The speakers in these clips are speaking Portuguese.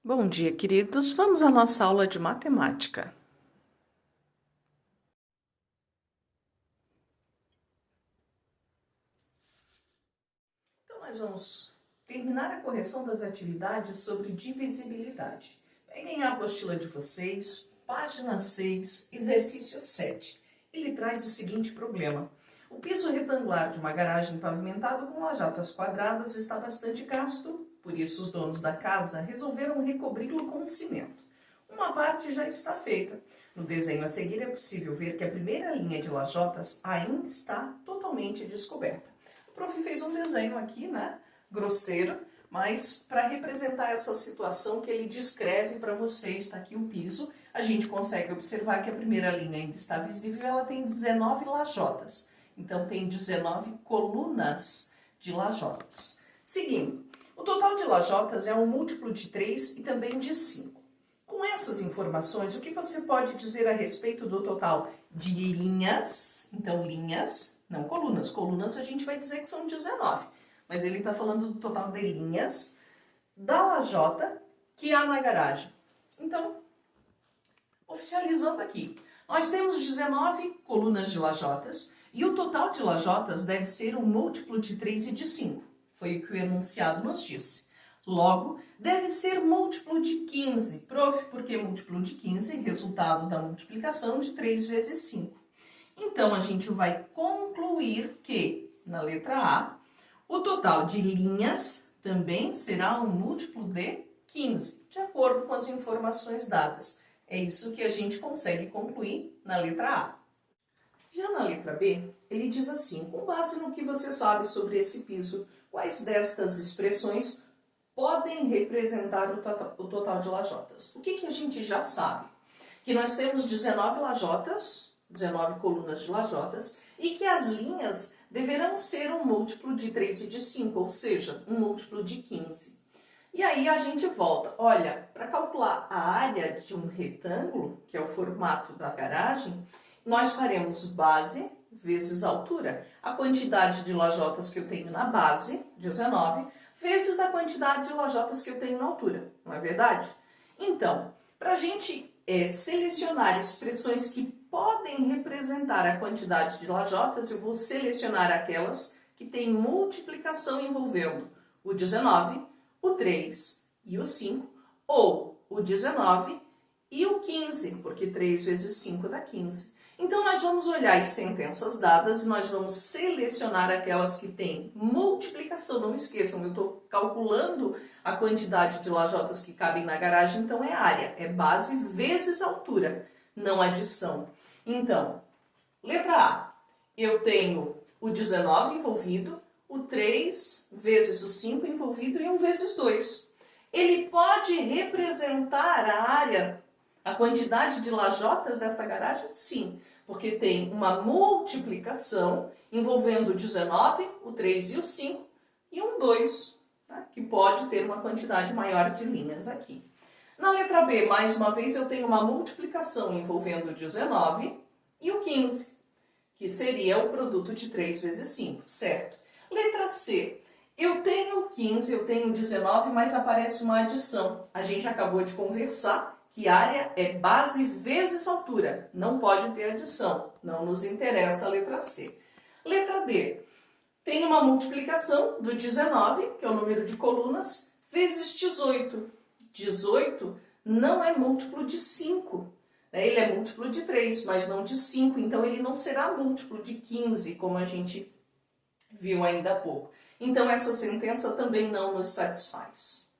Bom dia, queridos. Vamos à nossa aula de matemática. Então, nós vamos terminar a correção das atividades sobre divisibilidade. Peguem a apostila de vocês, página 6, exercício 7. Ele traz o seguinte problema. O piso retangular de uma garagem pavimentada com lajotas quadradas está bastante gasto, por isso os donos da casa resolveram recobri-lo com cimento. Uma parte já está feita. No desenho a seguir é possível ver que a primeira linha de lajotas ainda está totalmente descoberta. O prof fez um desenho aqui, né, grosseiro, mas para representar essa situação que ele descreve para vocês, está aqui o piso, a gente consegue observar que a primeira linha ainda está visível, ela tem 19 lajotas. Então, tem 19 colunas de lajotas. Seguindo, o total de lajotas é um múltiplo de 3 e também de 5. Com essas informações, o que você pode dizer a respeito do total de linhas? Então, linhas, não colunas. Colunas a gente vai dizer que são 19. Mas ele está falando do total de linhas da lajota que há na garagem. Então, oficializando aqui, nós temos 19 colunas de lajotas e o total de lajotas deve ser um múltiplo de 3 e de 5. Foi o que o enunciado nos disse. Logo, deve ser múltiplo de 15. Prof, por que múltiplo de 15? Resultado da multiplicação de 3 vezes 5. Então, a gente vai concluir que, na letra A, o total de linhas também será um múltiplo de 15, de acordo com as informações dadas. É isso que a gente consegue concluir na letra A. Já na letra B, ele diz assim, com base no que você sabe sobre esse piso, quais destas expressões podem representar o total de lajotas? O que a gente já sabe? Que nós temos 19 lajotas, 19 colunas de lajotas, e que as linhas deverão ser um múltiplo de 3 e de 5, ou seja, um múltiplo de 15. E aí a gente volta. Olha, para calcular a área de um retângulo, que é o formato da garagem, nós faremos base vezes altura. A quantidade de lajotas que eu tenho na base, 19, vezes a quantidade de lajotas que eu tenho na altura, não é verdade? Então, para a gente selecionar expressões que podem representar a quantidade de lajotas, eu vou selecionar aquelas que têm multiplicação envolvendo o 19, o 3 e o 5, ou o 19 e o 15, porque 3 vezes 5 dá 15. Então, nós vamos olhar as sentenças dadas e nós vamos selecionar aquelas que têm multiplicação. Não esqueçam, eu estou calculando a quantidade de lajotas que cabem na garagem, então é área, é base vezes altura, não adição. Então, letra A, eu tenho o 19 envolvido, o 3 vezes o 5 envolvido e 1 vezes 2. Ele pode representar a área, a quantidade de lajotas dessa garagem? Sim, porque tem uma multiplicação envolvendo o 19, o 3 e o 5 e um 2, tá? Que pode ter uma quantidade maior de linhas aqui. Na letra B, mais uma vez, eu tenho uma multiplicação envolvendo o 19 e o 15, que seria o produto de 3 vezes 5, certo? Letra C, eu tenho o 15, eu tenho o 19, mas aparece uma adição. A gente acabou de conversar que área é base vezes altura, não pode ter adição, não nos interessa a letra C. Letra D, tem uma multiplicação do 19, que é o número de colunas, vezes 18. 18 não é múltiplo de 5, né? Ele é múltiplo de 3, mas não de 5, então ele não será múltiplo de 15, como a gente viu ainda há pouco. Então, essa sentença também não nos satisfaz.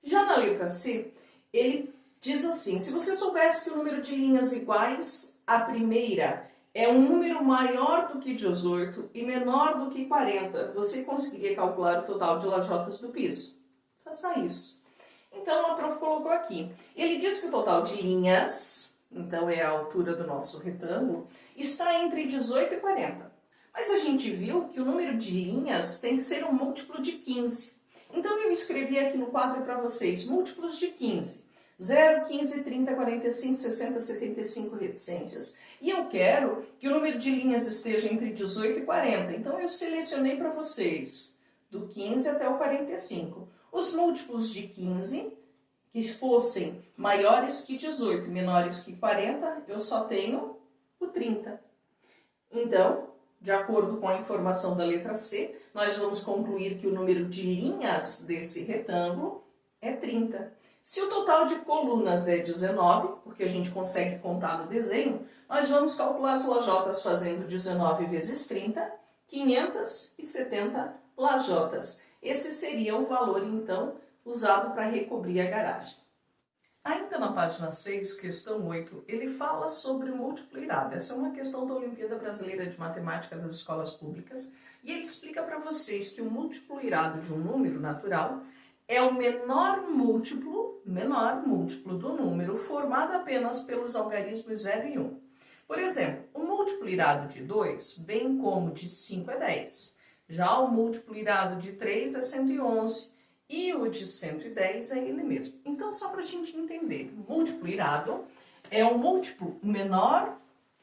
Já na letra C, ele diz assim, se você soubesse que o número de linhas iguais à primeira é um número maior do que 18 e menor do que 40, você conseguiria calcular o total de lajotas do piso? Faça isso. Então, a prof colocou aqui. Ele diz que o total de linhas, então é a altura do nosso retângulo, está entre 18 e 40. Mas a gente viu que o número de linhas tem que ser um múltiplo de 15. Então, eu escrevi aqui no quadro para vocês, múltiplos de 15. 0, 15, 30, 45, 60, 75 reticências. E eu quero que o número de linhas esteja entre 18 e 40. Então, eu selecionei para vocês do 15 até o 45. Os múltiplos de 15, que fossem maiores que 18, menores que 40, eu só tenho o 30. Então, de acordo com a informação da letra C, nós vamos concluir que o número de linhas desse retângulo é 30. Se o total de colunas é 19, porque a gente consegue contar no desenho, nós vamos calcular as lajotas fazendo 19 vezes 30, 570 lajotas. Esse seria o valor, então, usado para recobrir a garagem. Ainda na página 6, questão 8, ele fala sobre o múltiplo irado. Essa é uma questão da Olimpíada Brasileira de Matemática das Escolas Públicas e ele explica para vocês que o múltiplo irado de um número natural é o menor múltiplo do número formado apenas pelos algarismos 0 e 1. Por exemplo, o múltiplo irado de 2, bem como de 5 é 10. Já o múltiplo irado de 3 é 111 e o de 110 é ele mesmo. Então, só para a gente entender, múltiplo irado é um múltiplo menor,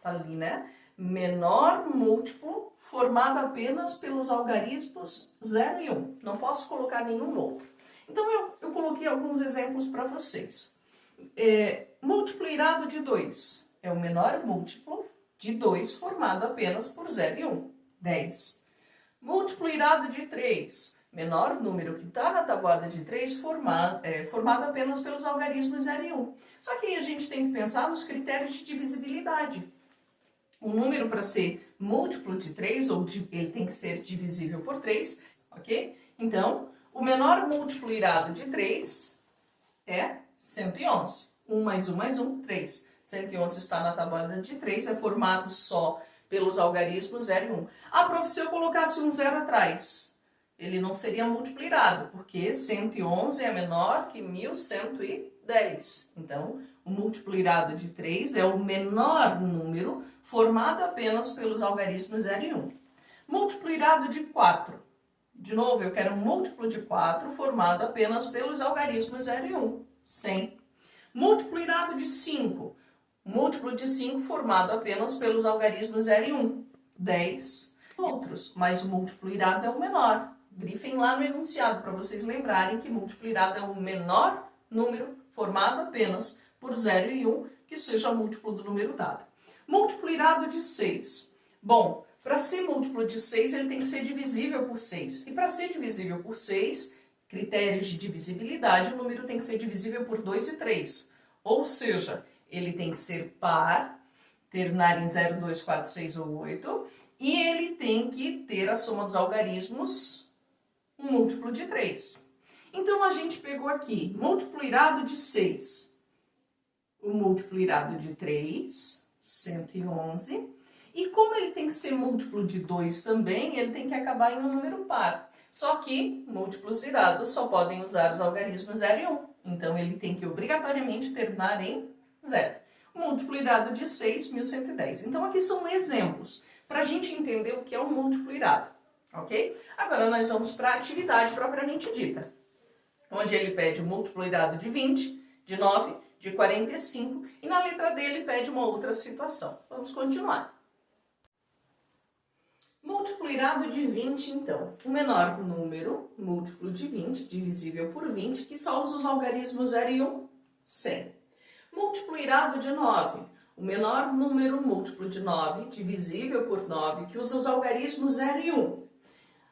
tá ali, né? Menor múltiplo formado apenas pelos algarismos 0 e 1. Não posso colocar nenhum outro. Então, eu coloquei alguns exemplos para vocês. Múltiplo irado de 2 é o menor múltiplo de 2 formado apenas por 0 e 1, 10. Múltiplo irado de 3, menor número que está na tabuada de 3 formado apenas pelos algarismos 0 e 1. Só que aí a gente tem que pensar nos critérios de divisibilidade. O número para ser múltiplo de 3, ele tem que ser divisível por 3, ok? Então, o menor múltiplo irado de 3 é 111. 1 mais 1 mais 1, 3. 111 está na tabuada de 3, é formado só pelos algarismos 0 e 1. Ah, prof, se eu colocasse um 0 atrás, ele não seria múltiplo irado, porque 111 é menor que 1110. Então, o múltiplo irado de 3 é o menor número formado apenas pelos algarismos 0 e 1. Múltiplo irado de 4. De novo, eu quero um múltiplo de 4 formado apenas pelos algarismos 0 e 1, 100. Múltiplo irado de 5. Múltiplo de 5 formado apenas pelos algarismos 0 e 1, 10. Outros, mas o múltiplo irado é o menor. Grifem lá no enunciado para vocês lembrarem que múltiplo irado é o menor número formado apenas por 0 e 1, que seja múltiplo do número dado. Múltiplo irado de 6. Bom, para ser múltiplo de 6, ele tem que ser divisível por 6. E para ser divisível por 6, critérios de divisibilidade, o número tem que ser divisível por 2 e 3. Ou seja, ele tem que ser par, terminar em 0, 2, 4, 6 ou 8, e ele tem que ter a soma dos algarismos um múltiplo de 3. Então, a gente pegou aqui múltiplo irado de 6, o múltiplo irado de 3, 111, e como ele tem que ser múltiplo de 2 também, ele tem que acabar em um número par. Só que múltiplos irados só podem usar os algarismos 0 e 1. Então, ele tem que obrigatoriamente terminar em 0. Múltiplo irado de 6, 1110. Então, aqui são exemplos para a gente entender o que é um múltiplo irado, ok? Agora, nós vamos para a atividade propriamente dita, onde ele pede o múltiplo irado de 20, de 9, de 45, e na letra D ele pede uma outra situação. Vamos continuar. Múltiplo irado de 20, então. O menor número, múltiplo de 20, divisível por 20, que só usa os algarismos 0 e 1, 100. Múltiplo irado de 9. O menor número, múltiplo de 9, divisível por 9, que usa os algarismos 0 e 1.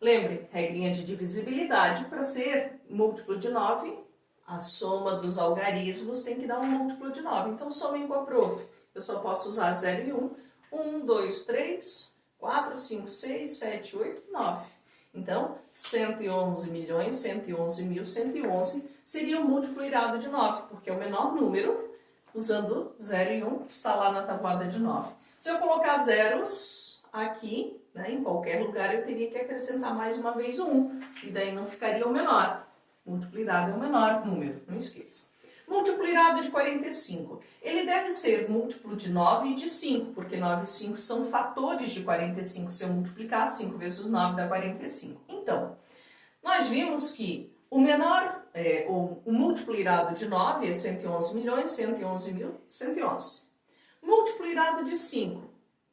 Lembre, regrinha de divisibilidade, para ser múltiplo de 9, a soma dos algarismos tem que dar um múltiplo de 9. Então, somem com a prof. Eu só posso usar 0 e 1. 1, 2, 3... 4, 5, 6, 7, 8, 9. Então, 111 milhões, 111 mil, 111 seria o múltiplo irado de 9, porque é o menor número, usando 0 e 1, que está lá na tabuada de 9. Se eu colocar zeros aqui, né, em qualquer lugar, eu teria que acrescentar mais uma vez o 1, e daí não ficaria o menor. Múltiplo irado é o menor número, não esqueça. Múltiplo irado de 45. Ele deve ser múltiplo de 9 e de 5, porque 9 e 5 são fatores de 45. Se eu multiplicar, 5 vezes 9 dá 45. Então, nós vimos que o menor, o múltiplo irado de 9 é 111 milhões, 111 mil, 111. Múltiplo irado de 5.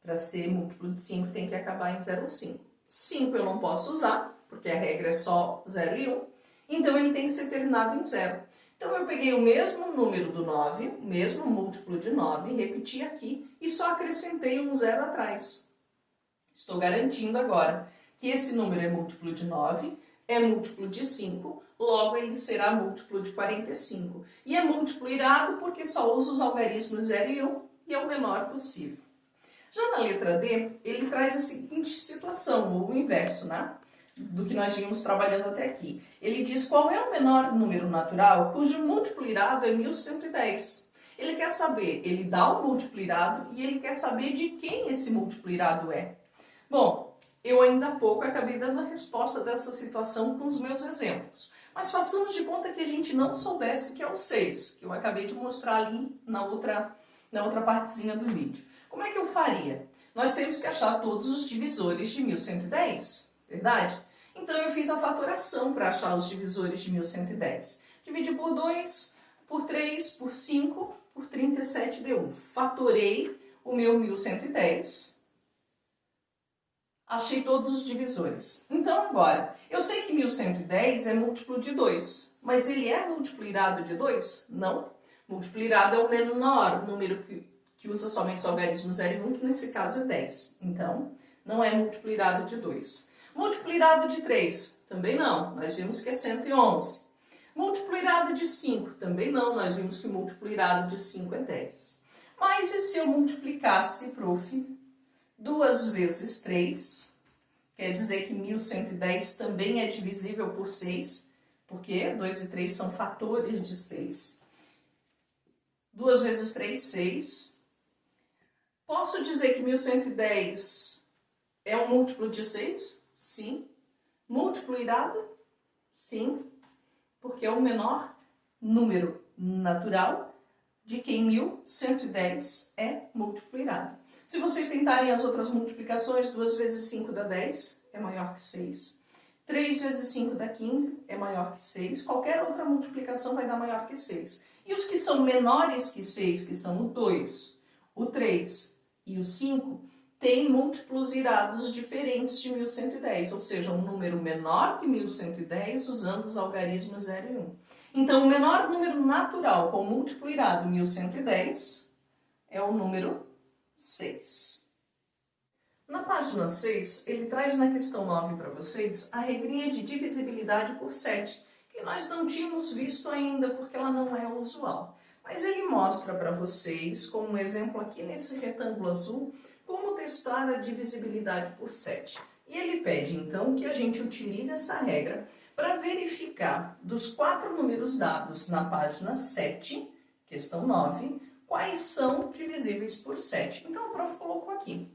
Para ser múltiplo de 5 tem que acabar em 0,5. 5 eu não posso usar, porque a regra é só 0 e 1. Então ele tem que ser terminado em 0. Então eu peguei o mesmo número do 9, o mesmo múltiplo de 9, repeti aqui e só acrescentei um 0 atrás. Estou garantindo agora que esse número é múltiplo de 9, é múltiplo de 5, logo ele será múltiplo de 45. E é múltiplo irado porque só usa os algarismos 0 e 1 e é o menor possível. Já na letra D, ele traz a seguinte situação, ou o inverso, né? Do que nós vimos trabalhando até aqui. Ele diz qual é o menor número natural cujo múltiplo irado é 1110. Ele quer saber, ele dá o múltiplo irado e ele quer saber de quem esse múltiplo irado é. Bom, eu ainda há pouco acabei dando a resposta dessa situação com os meus exemplos. Mas façamos de conta que a gente não soubesse que é o 6, que eu acabei de mostrar ali na outra partezinha do vídeo. Como é que eu faria? Nós temos que achar todos os divisores de 1110, verdade? Então eu fiz a fatoração para achar os divisores de 1110. Dividi por 2, por 3, por 5, por 37 deu 1. Fatorei o meu 1110. Achei todos os divisores. Então agora, eu sei que 1110 é múltiplo de 2, mas ele é múltiplo irado de 2? Não. Múltiplo irado é o menor número que usa somente os algarismos 0 e 1, que nesse caso é 10. Então, não é múltiplo irado de 2. Múltiplo irado de 3? Também não. Nós vimos que é 111. Múltiplo irado de 5? Também não. Nós vimos que o múltiplo irado de 5 é 10. Mas e se eu multiplicasse, prof, 2 vezes 3? Quer dizer que 1110 também é divisível por 6, porque 2 e 3 são fatores de 6. 2 vezes 3, 6. Posso dizer que 1110 é um múltiplo de 6? Sim. Múltiplo irado? Sim. Porque é o menor número natural de que 1110 é múltiplo irado. Se vocês tentarem as outras multiplicações, 2 vezes 5 dá 10, é maior que 6. 3 vezes 5 dá 15, é maior que 6. Qualquer outra multiplicação vai dar maior que 6. E os que são menores que 6, que são o 2, o 3 e o 5, têm múltiplos irados diferentes de 1110, ou seja, um número menor que 1110 usando os algarismos 0 e 1. Então, o menor número natural com múltiplo irado 1110 é o número 6. Na página 6, ele traz na questão 9 para vocês a regrinha de divisibilidade por 7, que nós não tínhamos visto ainda porque ela não é usual. Mas ele mostra para vocês, como um exemplo aqui nesse retângulo azul, como testar a divisibilidade por 7. E ele pede então que a gente utilize essa regra para verificar dos 4 números dados na página 7, questão 9, quais são divisíveis por 7. Então o prof colocou aqui.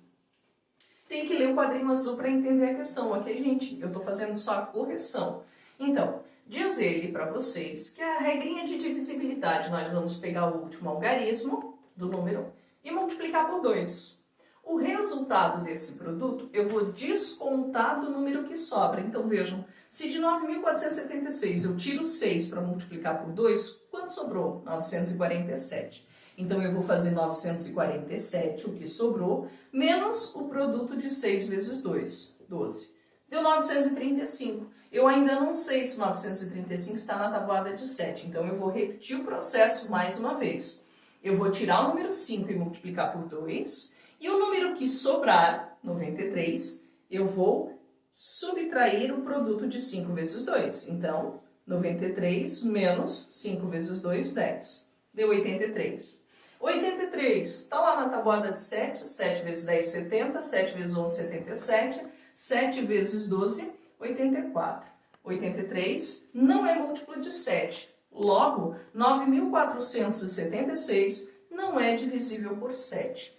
Tem que ler o quadrinho azul para entender a questão, ok, gente? Eu estou fazendo só a correção. Então, diz ele para vocês que a regrinha de divisibilidade, nós vamos pegar o último algarismo do número e multiplicar por 2. O resultado desse produto eu vou descontar do número que sobra. Então vejam, se de 9.476 eu tiro 6 para multiplicar por 2, quanto sobrou? 947. Então eu vou fazer 947, o que sobrou, menos o produto de 6 vezes 2, 12. Deu 935. Eu ainda não sei se 935 está na tabuada de 7, então eu vou repetir o processo mais uma vez. Eu vou tirar o número 5 e multiplicar por 2, e o número que sobrar, 93, eu vou subtrair o produto de 5 vezes 2. Então, 93 menos 5 vezes 2, 10. Deu 83. 83 está lá na tabuada de 7. 7 vezes 10, 70. 7 vezes 11, 77. 7 vezes 12, 84. 83 não é múltiplo de 7. Logo, 9.476 não é divisível por 7.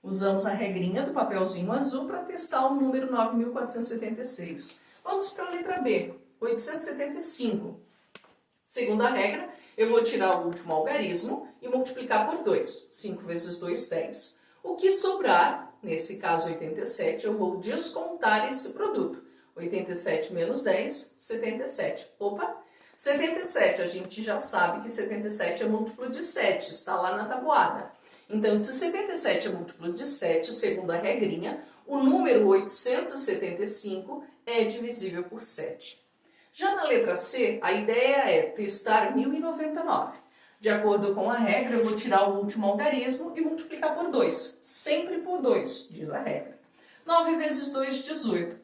Usamos a regrinha do papelzinho azul para testar o número 9.476. Vamos para a letra B, 875. Segundo a regra, eu vou tirar o último algarismo e multiplicar por 2. 5 vezes 2, 10. O que sobrar, nesse caso 87, eu vou descontar esse produto. 87 menos 10, 77. Opa! 77, a gente já sabe que 77 é múltiplo de 7, está lá na tabuada. Então, se 77 é múltiplo de 7, segundo a regrinha, o número 875 é divisível por 7. Já na letra C, a ideia é testar 1099. De acordo com a regra, eu vou tirar o último algarismo e multiplicar por 2. Sempre por 2, diz a regra. 9 vezes 2, 18.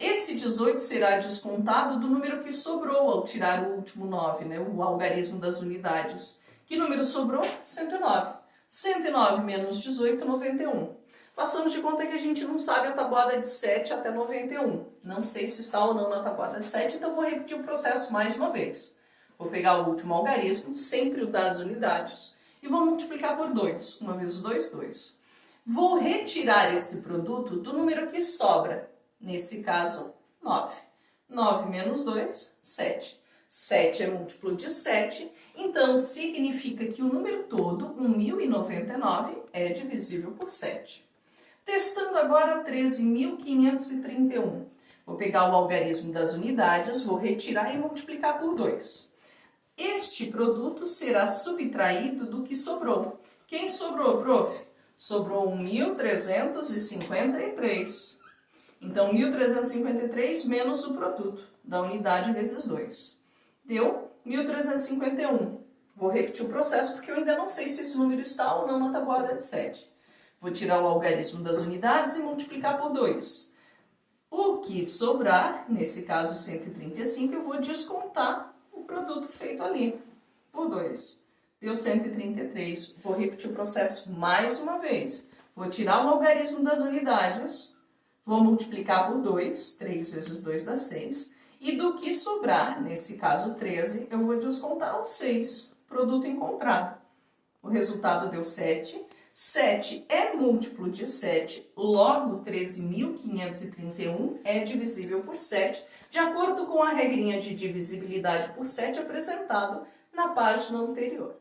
Esse 18 será descontado do número que sobrou ao tirar o último 9, né? O algarismo das unidades. Que número sobrou? 109. 109 menos 18, 91. Passamos de conta que a gente não sabe a tabuada de 7 até 91. Não sei se está ou não na tabuada de 7, então vou repetir o processo mais uma vez. Vou pegar o último algarismo, sempre o das unidades, e vou multiplicar por 2. 1 vezes 2, 2. Vou retirar esse produto do número que sobra. Nesse caso, 9. 9 menos 2, 7. 7 é múltiplo de 7, então significa que o número todo, 1099, é divisível por 7. Testando agora 13.531. Vou pegar o algarismo das unidades, vou retirar e multiplicar por 2. Este produto será subtraído do que sobrou. Quem sobrou, prof? Sobrou 1.353. Então, 1.353 menos o produto da unidade vezes 2. Deu 1.351. Vou repetir o processo porque eu ainda não sei se esse número está ou não na tabuada de 7. Vou tirar o algarismo das unidades e multiplicar por 2. O que sobrar, nesse caso 135, eu vou descontar o produto feito ali por 2. Deu 133. Vou repetir o processo mais uma vez. Vou tirar o algarismo das unidades, vou multiplicar por 2, 3 vezes 2 dá 6. E do que sobrar, nesse caso 13, eu vou descontar o 6, produto encontrado. O resultado deu 7. 7 é múltiplo de 7, logo 13.531 é divisível por 7, de acordo com a regrinha de divisibilidade por 7 apresentado na página anterior.